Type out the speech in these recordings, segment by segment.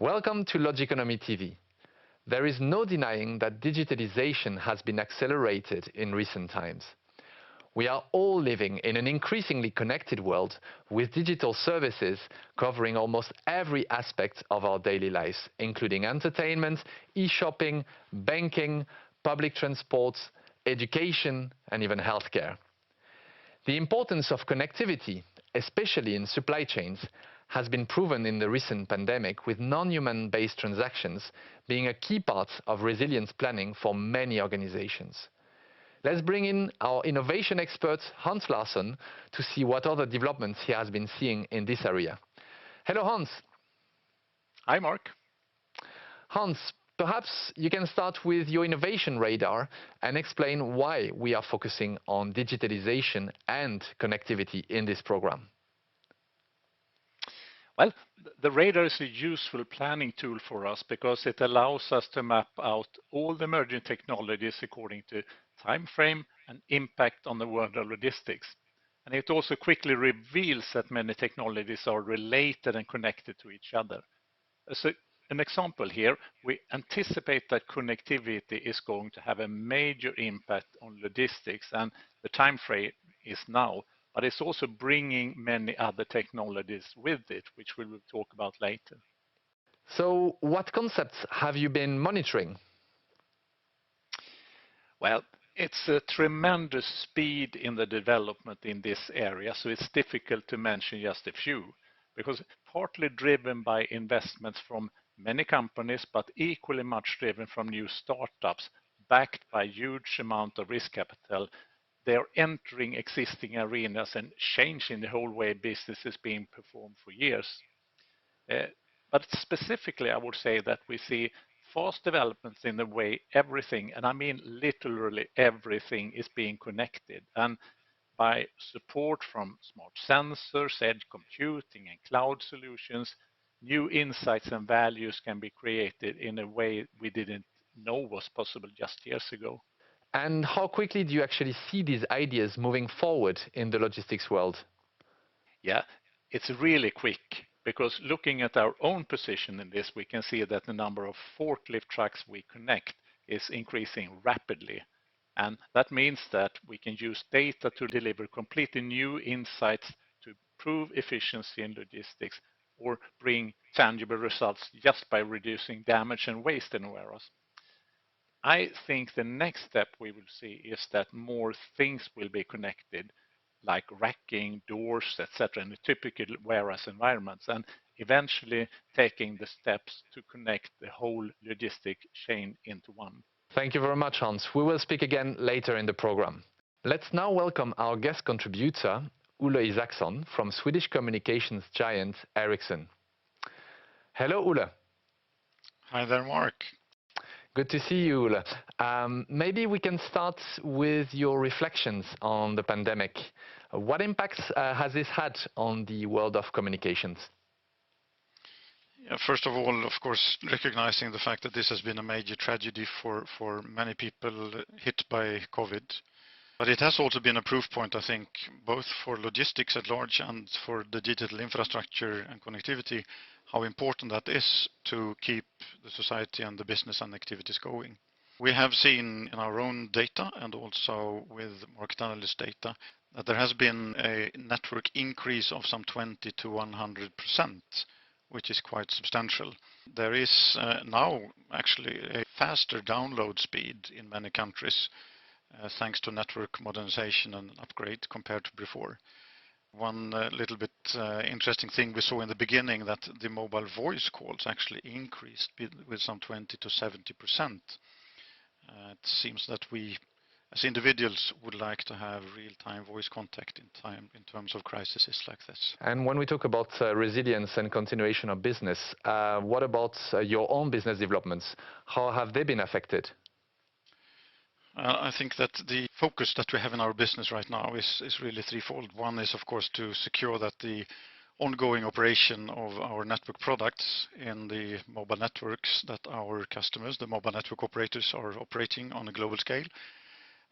Welcome to Logiconomi TV. There is no denying that digitalization has been accelerated in recent times. We are all living in an increasingly connected world with digital services covering almost every aspect of our daily lives, including entertainment, e-shopping, banking, public transport, education, and even healthcare. The importance of connectivity, especially in supply chains, has been proven in the recent pandemic, with non-human-based transactions being a key part of resilience planning for many organizations. Let's bring in our innovation expert, Hans Larsson, to see what other developments he has been seeing in this area. Hello, Hans. Hi, Mark. Hans, perhaps you can start with your innovation radar and explain why we are focusing on digitalization and connectivity in this program. Well, the radar is a useful planning tool for us because it allows us to map out all the emerging technologies according to time frame and impact on the world of logistics. And it also quickly reveals that many technologies are related and connected to each other. As an example here, we anticipate that connectivity is going to have a major impact on logistics, and the time frame is now. But it's also bringing many other technologies with it, which we will talk about later. So what concepts have you been monitoring? Well, it's a tremendous speed in the development in this area, so it's difficult to mention just a few, because partly driven by investments from many companies, but equally much driven from new startups backed by huge amount of risk capital. They're entering existing arenas and changing the whole way business is being performed for years. But specifically, I would say that we see fast developments in the way everything, and I mean literally everything, is being connected. And by support from smart sensors, edge computing, and cloud solutions, new insights and values can be created in a way we didn't know was possible just years ago. And how quickly do you actually see these ideas moving forward in the logistics world? Yeah, it's really quick, because looking at our own position in this, we can see that the number of forklift trucks we connect is increasing rapidly. And that means that we can use data to deliver completely new insights to improve efficiency in logistics or bring tangible results just by reducing damage and waste in a warehouse. I think the next step we will see is that more things will be connected, like racking, doors, etc., in the typical warehouse environments, and eventually taking the steps to connect the whole logistic chain into one. Thank you very much, Hans. We will speak again later in the program. Let's now welcome our guest contributor, Ole Isaksson, from Swedish communications giant Ericsson. Hello, Ole. Hi there, Mark. Good to see you, Ole. Maybe we can start with your reflections on the pandemic. What impacts has this had on the world of communications? Yeah, first of all, of course, recognizing the fact that this has been a major tragedy for many people hit by COVID. But it has also been a proof point, I think, both for logistics at large and for the digital infrastructure and connectivity, how important that is to keep the society and the business and activities going. We have seen in our own data and also with market analyst data that there has been a network increase of some 20 to 100%, which is quite substantial. There is now actually a faster download speed in many countries thanks to network modernization and upgrade compared to before. One little bit interesting thing we saw in the beginning, that the mobile voice calls actually increased with some 20 to 70%. It seems that we as individuals would like to have real-time voice contact in terms of crises like this. And when we talk about resilience and continuation of business, what about your own business developments? How have they been affected? I think that the focus that we have in our business right now is really threefold. One is, of course, to secure that the ongoing operation of our network products in the mobile networks that our customers, the mobile network operators, are operating on a global scale,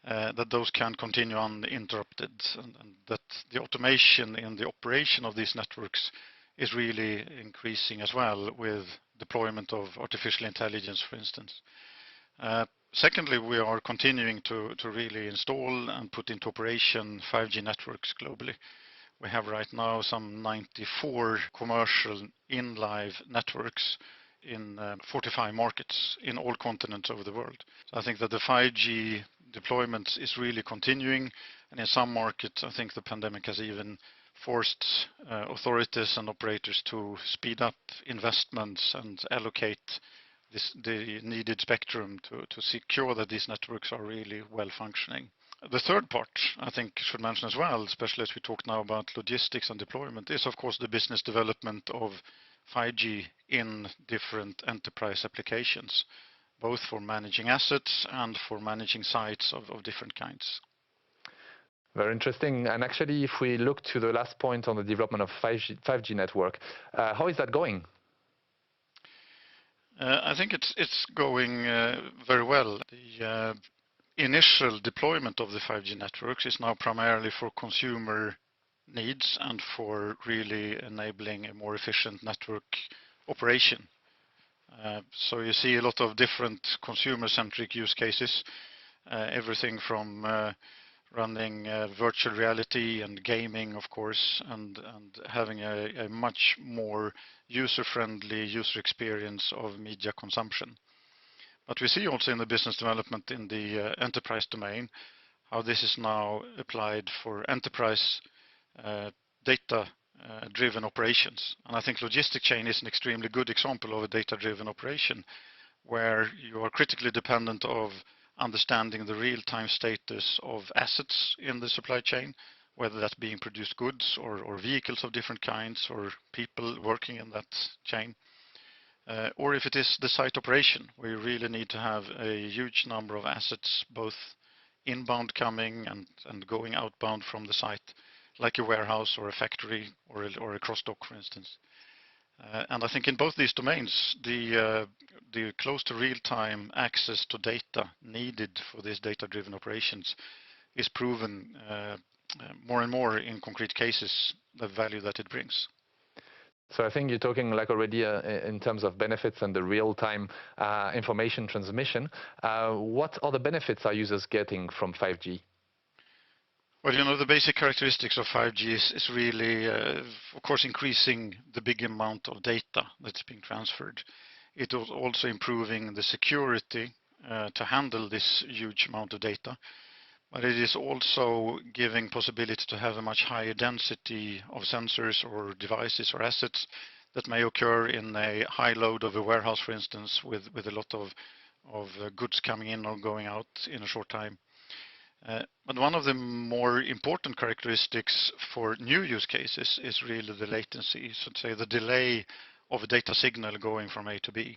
that those can continue uninterrupted, and that the automation in the operation of these networks is really increasing as well, with deployment of artificial intelligence, for instance. Secondly, we are continuing to really install and put into operation 5G networks globally. We have right now some 94 commercial in-live networks in 45 markets in all continents over the world. So I think that the 5G deployment is really continuing, and in some markets I think the pandemic has even forced authorities and operators to speed up investments and allocate the needed spectrum to secure that these networks are really well functioning. The third part I think should mention as well, especially as we talk now about logistics and deployment, is of course the business development of 5G in different enterprise applications, both for managing assets and for managing sites of different kinds. Very interesting. And actually, if we look to the last point on the development of 5G network, how is that going? I think it's going very well. The initial deployment of the 5G networks is now primarily for consumer needs and for really enabling a more efficient network operation. So you see a lot of different consumer-centric use cases, everything from running virtual reality and gaming, of course, and having a much more user-friendly user experience of media consumption. But we see also in the business development in the enterprise domain how this is now applied for enterprise data-driven operations. And I think logistic chain is an extremely good example of a data-driven operation where you are critically dependent of understanding the real-time status of assets in the supply chain, whether that's being produced goods or vehicles of different kinds or people working in that chain. Or if it is the site operation, where you really need to have a huge number of assets, both inbound coming and going outbound from the site, like a warehouse or a factory or a cross-dock, for instance. And I think in both these domains, the close to real-time access to data needed for these data-driven operations is proven more and more in concrete cases, the value that it brings. So I think you're talking like already in terms of benefits and the real-time information transmission. What other benefits are users getting from 5G? Well, you know, the basic characteristics of 5G is really, of course, increasing the big amount of data that's being transferred. It is also improving the security to handle this huge amount of data. But it is also giving possibility to have a much higher density of sensors or devices or assets that may occur in a high load of a warehouse, for instance, with a lot of goods coming in or going out in a short time. But one of the more important characteristics for new use cases is really the latency, so to say the delay of a data signal going from A to B.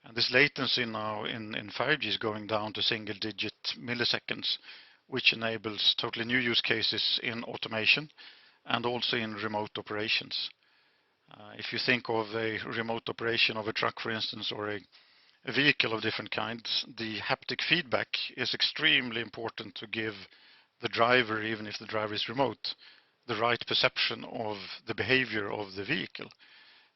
And this latency now in 5G is going down to single-digit milliseconds, which enables totally new use cases in automation and also in remote operations. If you think of a remote operation of a truck, for instance, or a vehicle of different kinds, the haptic feedback is extremely important to give the driver, even if the driver is remote, the right perception of the behavior of the vehicle.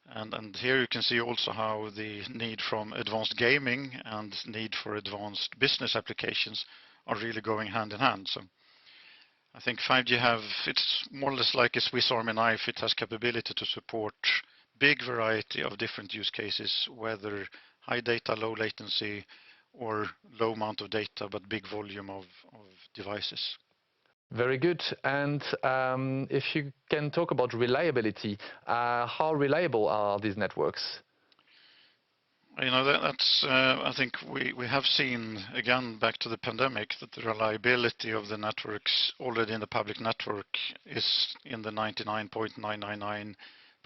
And here you can see also how the need from advanced gaming and need for advanced business applications are really going hand in hand. So I think 5G it's more or less like a Swiss Army knife. It has capability to support big variety of different use cases, whether high data, low latency, or low amount of data, but big volume of devices. Very good. And if you can talk about reliability, how reliable are these networks? You know, that's I think we have seen, again, back to the pandemic, that the reliability of the networks already in the public network is in the 99.999%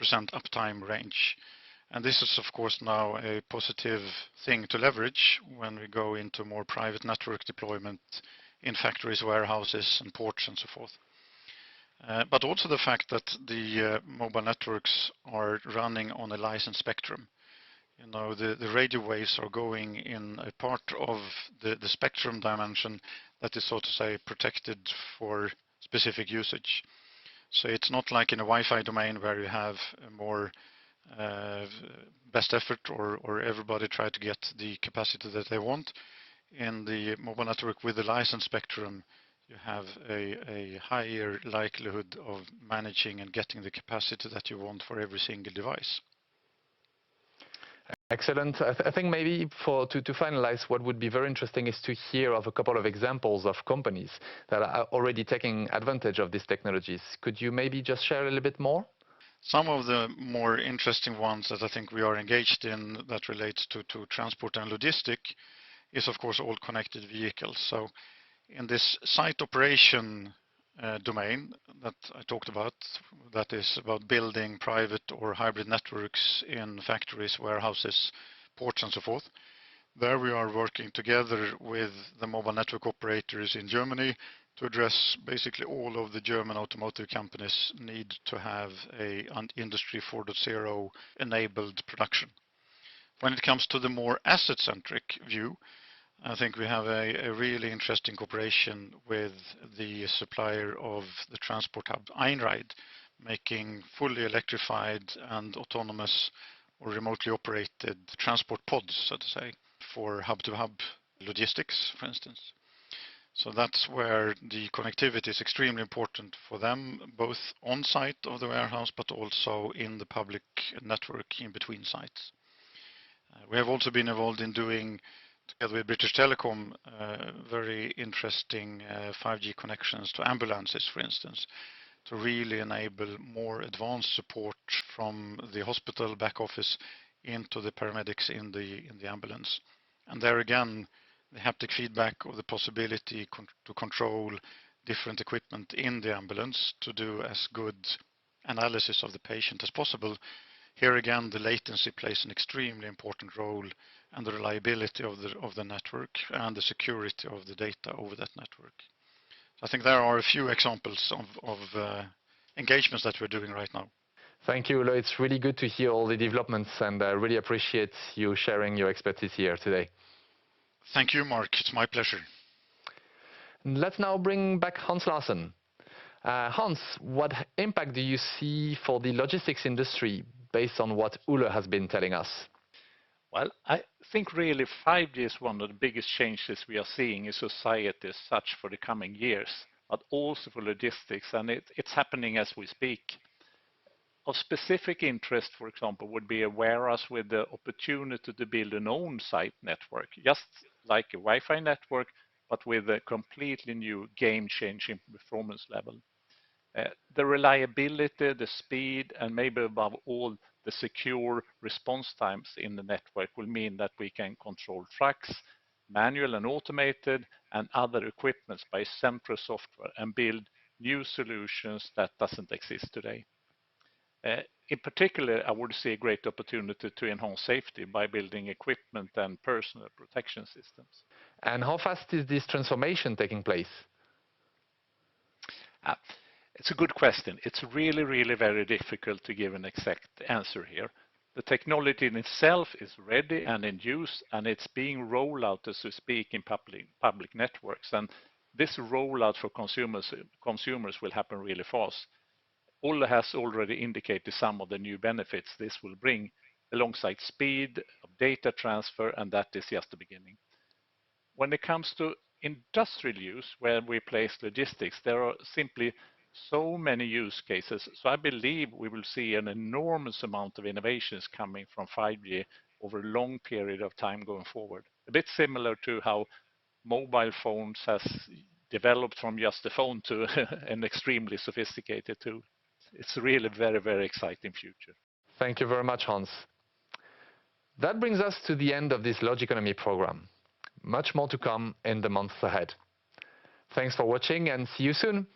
uptime range. And this is, of course, now a positive thing to leverage when we go into more private network deployment in factories, warehouses, and ports, and so forth. But also the fact that the mobile networks are running on a licensed spectrum. You know, the radio waves are going in a part of the spectrum dimension that is, so to say, protected for specific usage. So it's not like in a Wi-Fi domain where you have a more best effort or everybody try to get the capacity that they want. In the mobile network with the licensed spectrum, you have a higher likelihood of managing and getting the capacity that you want for every single device. Excellent. I think maybe to finalize, what would be very interesting is to hear of a couple of examples of companies that are already taking advantage of these technologies. Could you maybe just share a little bit more? Some of the more interesting ones that I think we are engaged in that relates to transport and logistics is of course all connected vehicles. So in this site operation domain that I talked about, that is about building private or hybrid networks in factories, warehouses, ports and so forth. There we are working together with the mobile network operators in Germany to address basically all of the German automotive companies need to have an Industry 4.0 enabled production. When it comes to the more asset-centric view, I think we have a really interesting cooperation with the supplier of the transport hub, Einride, making fully electrified and autonomous or remotely operated transport pods, so to say, for hub-to-hub logistics, for instance. So that's where the connectivity is extremely important for them, both on site of the warehouse, but also in the public network in between sites. We have also been involved in doing, together with British Telecom, very interesting 5G connections to ambulances, for instance, to really enable more advanced support from the hospital back office into the paramedics in the ambulance. And there again, the haptic feedback of the possibility to control different equipment in the ambulance to do as good analysis of the patient as possible. Here again, the latency plays an extremely important role, and the reliability of the network and the security of the data over that network. So I think there are a few examples of engagements that we're doing right now. Thank you, Ulo. It's really good to hear all the developments, and I really appreciate you sharing your expertise here today. Thank you, Mark. It's my pleasure. Let's now bring back Hans Larsen. Hans, what impact do you see for the logistics industry based on what Ulo has been telling us? Well, I think really 5G is one of the biggest changes we are seeing in society as such for the coming years, but also for logistics, and it's happening as we speak. Of specific interest, for example, would be a warehouse with the opportunity to build an on-site network, just like a Wi-Fi network, but with a completely new game-changing performance level. The reliability, the speed, and maybe above all, the secure response times in the network will mean that we can control trucks, manual and automated, and other equipments by central software and build new solutions that doesn't exist today. In particular, I would see a great opportunity to enhance safety by building equipment and personal protection systems. And how fast is this transformation taking place? It's a good question. It's really, really very difficult to give an exact answer here. The technology in itself is ready and in use, and it's being rolled out as we speak in public networks. And this rollout for consumers will happen really fast. Ulo has already indicated some of the new benefits this will bring alongside speed of data transfer, and that is just the beginning. When it comes to industrial use, where we place logistics, there are simply so many use cases. So I believe we will see an enormous amount of innovations coming from 5G over a long period of time going forward. A bit similar to how mobile phones has developed from just a phone to an extremely sophisticated tool. It's really very, very exciting future. Thank you very much, Hans. That brings us to the end of this Logiconomy program. Much more to come in the months ahead. Thanks for watching and see you soon.